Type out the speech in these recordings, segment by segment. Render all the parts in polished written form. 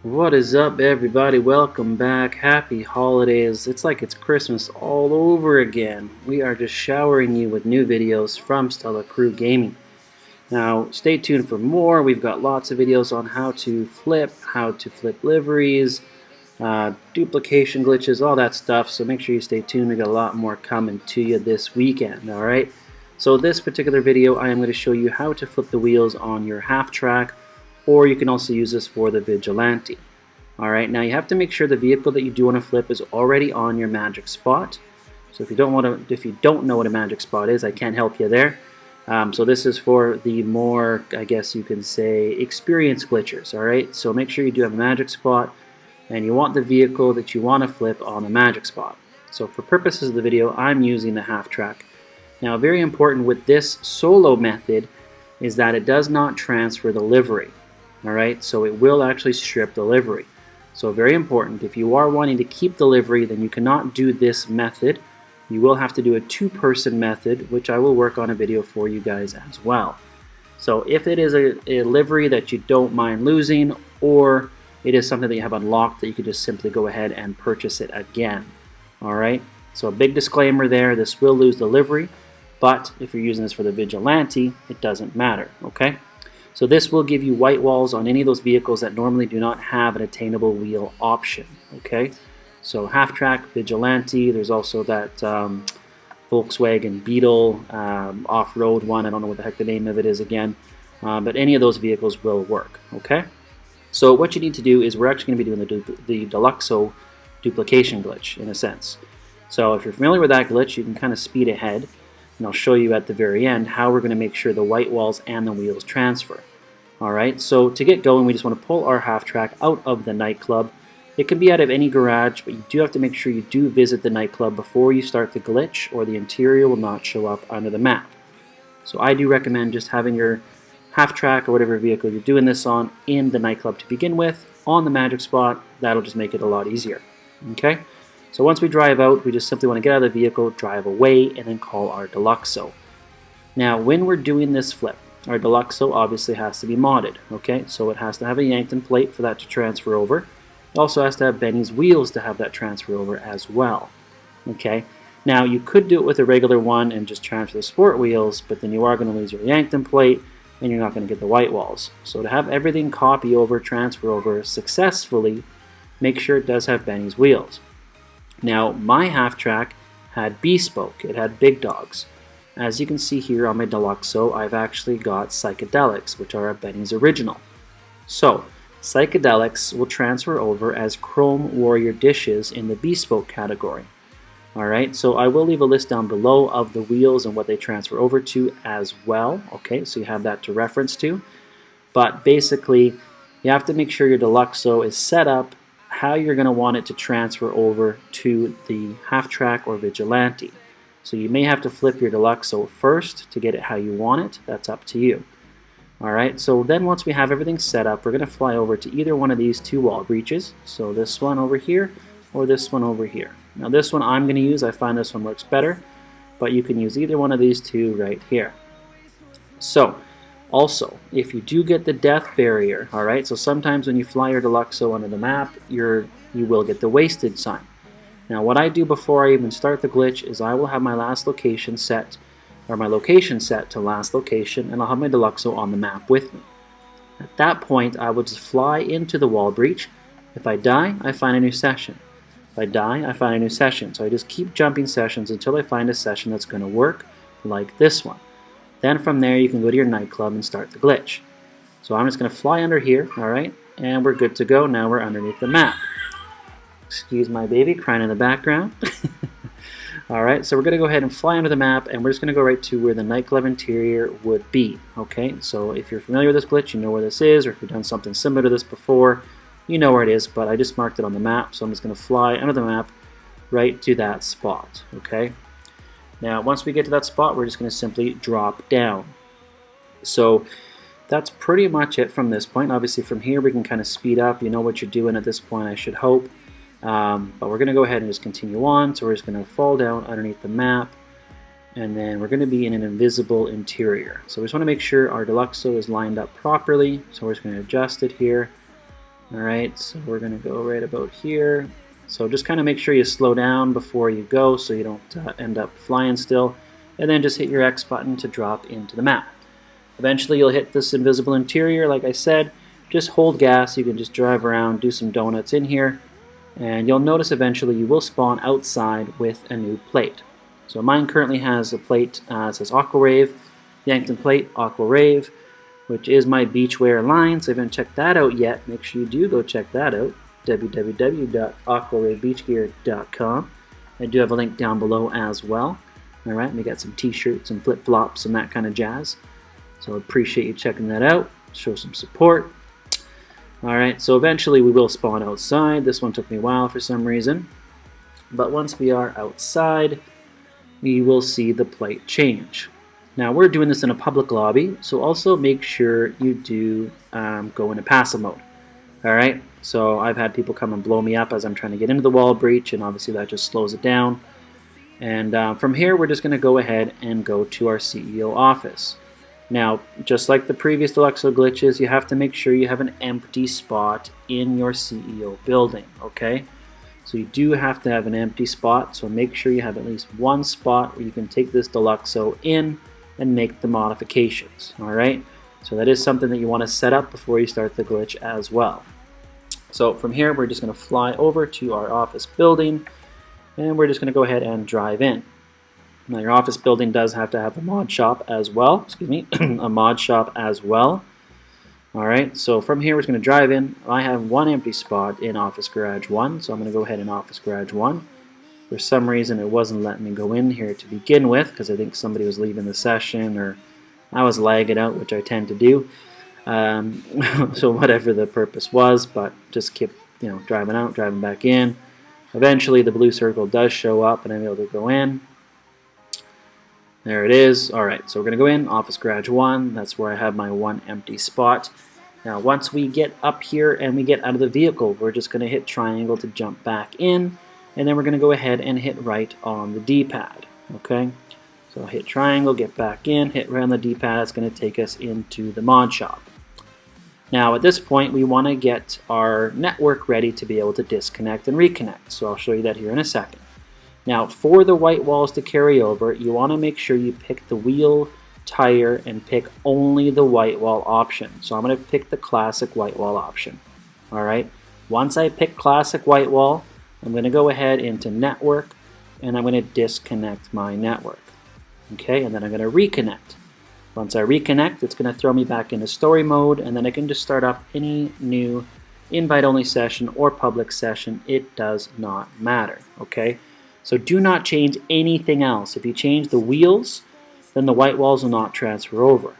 What is up, everybody? Welcome back. Happy holidays. It's like it's Christmas all over again. We are just showering you with new videos from Stella Crew Gaming. Now, stay tuned for more. We've got lots of videos on how to flip liveries, duplication glitches, all that stuff. So make sure you stay tuned. We got a lot more coming to you this weekend, all right? So this particular video, I am going to show you how to flip the wheels on your half track, or you can also use this for the Vigilante. Alright, now you have to make sure the vehicle that you do want to flip is already on your magic spot. So if you don't know what a magic spot is, I can't help you there. So this is for the more, I guess you can say, experienced glitchers. Alright, so make sure you do have a magic spot, and you want the vehicle that you want to flip on the magic spot. So for purposes of the video, I'm using the half track. Now, very important with this solo method is that it does not transfer the livery. Alright, so it will actually strip the livery. So very important, if you are wanting to keep the livery, then you cannot do this method. You will have to do a two-person method, which I will work on a video for you guys as well. So if it is a livery that you don't mind losing, or it is something that you have unlocked that you could just simply go ahead and purchase it again. Alright, so a big disclaimer there, this will lose the livery, but if you're using this for the Vigilante, it doesn't matter, okay? So this will give you white walls on any of those vehicles that normally do not have an attainable wheel option, okay? So half track, Vigilante, there's also that Volkswagen Beetle off-road one, I don't know what the heck the name of it is again, but any of those vehicles will work, okay? So what you need to do is we're actually going to be doing the Deluxo duplication glitch in a sense. So if you're familiar with that glitch, you can kind of speed ahead, and I'll show you at the very end how we're going to make sure the white walls and the wheels transfer. Alright, so to get going, we just want to pull our half track out of the nightclub. It can be out of any garage, but you do have to make sure you do visit the nightclub before you start the glitch, or the interior will not show up under the map. So I do recommend just having your half track or whatever vehicle you're doing this on in the nightclub to begin with, on the magic spot. That'll just make it a lot easier. Okay? So once we drive out, we just simply want to get out of the vehicle, drive away, and then call our Deluxo. Now, when we're doing this flip, our Deluxo obviously has to be modded, okay? So it has to have a Yankton plate for that to transfer over. It also has to have Benny's wheels to have that transfer over as well, okay? Now, you could do it with a regular one and just transfer the sport wheels, but then you are going to lose your Yankton plate, and you're not going to get the white walls. So to have everything copy over, transfer over successfully, make sure it does have Benny's wheels. Now, my half track had Bespoke, it had big dogs. As you can see here on my Deluxo, I've actually got Psychedelics, which are a Benny's original. So, Psychedelics will transfer over as Chrome Warrior dishes in the Bespoke category. Alright, so I will leave a list down below of the wheels and what they transfer over to as well. Okay, so you have that to reference to. But basically, you have to make sure your Deluxo is set up how you're going to want it to transfer over to the half track or Vigilante. So you may have to flip your Deluxo first to get it how you want it. That's up to you. Alright, so then once we have everything set up, we're going to fly over to either one of these two wall breaches. So this one over here or this one over here. Now this one I'm going to use, I find this one works better, but you can use either one of these two right here. So, also, if you do get the death barrier, alright, so sometimes when you fly your Deluxo onto the map, you will get the wasted sign. Now what I do before I even start the glitch is I will have my last location set, or my location set to last location, and I'll have my Deluxo on the map with me. At that point, I will just fly into the wall breach. If I die, I find a new session. If I die, I find a new session. So I just keep jumping sessions until I find a session that's going to work, like this one. Then from there, you can go to your nightclub and start the glitch. So I'm just going to fly under here, alright, and we're good to go. Now we're underneath the map. Excuse my baby crying in the background. Alright, so we're going to go ahead and fly under the map, and we're just going to go right to where the nightclub interior would be. Okay, so if you're familiar with this glitch, you know where this is, or if you've done something similar to this before, you know where it is, but I just marked it on the map, so I'm just going to fly under the map right to that spot. Okay, now once we get to that spot, we're just going to simply drop down. So that's pretty much it from this point. Obviously from here we can kind of speed up. You know what you're doing at this point, I should hope. But we're going to go ahead and just continue on. So we're just going to fall down underneath the map, and then we're going to be in an invisible interior. So we just want to make sure our Deluxo is lined up properly. So we're just going to adjust it here. Alright, so we're going to go right about here. So just kind of make sure you slow down before you go so you don't end up flying still. And then just hit your X button to drop into the map. Eventually you'll hit this invisible interior, like I said. Just hold gas, you can just drive around, do some donuts in here. And you'll notice eventually you will spawn outside with a new plate. So mine currently has a plate that says AQUA RAVE, Yankton plate, AQUA RAVE, which is my beachwear line. So if you haven't checked that out yet, make sure you do go check that out. www.aquaravebeachgear.com. I do have a link down below as well. Alright, we got some t-shirts and flip-flops and that kind of jazz. So I appreciate you checking that out. Show some support. Alright, so eventually we will spawn outside. This one took me a while for some reason. But once we are outside, we will see the plate change. Now we're doing this in a public lobby, so also make sure you do go into passive mode. Alright, so I've had people come and blow me up as I'm trying to get into the wall breach, and obviously that just slows it down. And from here we're just going to go ahead and go to our CEO office. Now, just like the previous Deluxo glitches, you have to make sure you have an empty spot in your CEO building, okay? So you do have to have an empty spot, so make sure you have at least one spot where you can take this Deluxo in and make the modifications, alright? So that is something that you want to set up before you start the glitch as well. So from here, we're just going to fly over to our office building, and we're just going to go ahead and drive in. Now your office building does have to have a mod shop as well, excuse me, a mod shop as well. Alright, so from here we're just going to drive in. I have one empty spot in Office Garage 1, so I'm going to go ahead in Office Garage 1. For some reason it wasn't letting me go in here to begin with, because I think somebody was leaving the session, or I was lagging out, which I tend to do. So whatever the purpose was, but just keep driving out, driving back in. Eventually the blue circle does show up and I'm able to go in. There it is. Alright, so we're going to go in, Office Garage 1, that's where I have my one empty spot. Now once we get up here and we get out of the vehicle, we're just going to hit triangle to jump back in, and then we're going to go ahead and hit right on the D-pad. Okay, so hit triangle, get back in, hit right on the D-pad, that's going to take us into the mod shop. Now at this point we want to get our network ready to be able to disconnect and reconnect, so I'll show you that here in a second. Now for the white walls to carry over, you want to make sure you pick the wheel, tire, and pick only the white wall option. So I'm going to pick the classic white wall option. Alright, once I pick classic white wall, I'm going to go ahead into network and I'm going to disconnect my network. Okay, and then I'm going to reconnect. Once I reconnect, it's going to throw me back into story mode, and then I can just start up any new invite-only session or public session. It does not matter. Okay, so do not change anything else. If you change the wheels, then the white walls will not transfer over.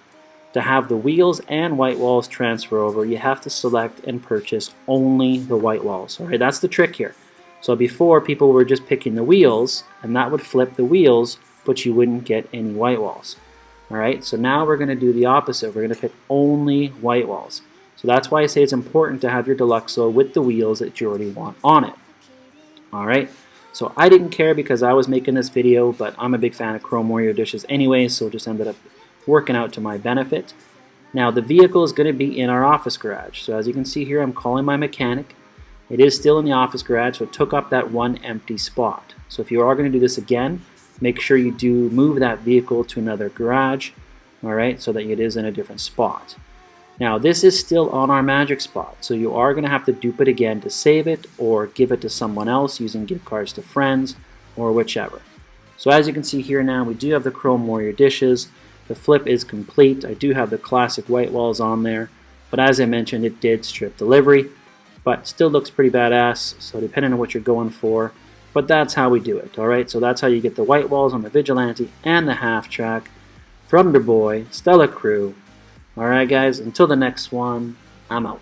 To have the wheels and white walls transfer over, you have to select and purchase only the white walls. Alright, that's the trick here. So before, people were just picking the wheels, and that would flip the wheels, but you wouldn't get any white walls. Alright, so now we're going to do the opposite. We're going to pick only white walls. So that's why I say it's important to have your Deluxo with the wheels that you already want on it. Alright, so I didn't care because I was making this video, but I'm a big fan of Chrome Warrior dishes anyway, so it just ended up working out to my benefit. Now the vehicle is going to be in our office garage. So as you can see here, I'm calling my mechanic. It is still in the office garage, so it took up that one empty spot. So if you are going to do this again, make sure you do move that vehicle to another garage, alright, so that it is in a different spot. Now this is still on our magic spot, so you are going to have to dupe it again to save it, or give it to someone else using gift cards to friends, or whichever. So as you can see here now, we do have the Chrome Warrior dishes. The flip is complete. I do have the classic white walls on there, but as I mentioned, it did strip delivery, but still looks pretty badass, so depending on what you're going for. But that's how we do it, alright? So that's how you get the white walls on the Vigilante and the half track from your boy, Stella Crew. Alright guys, until the next one, I'm out.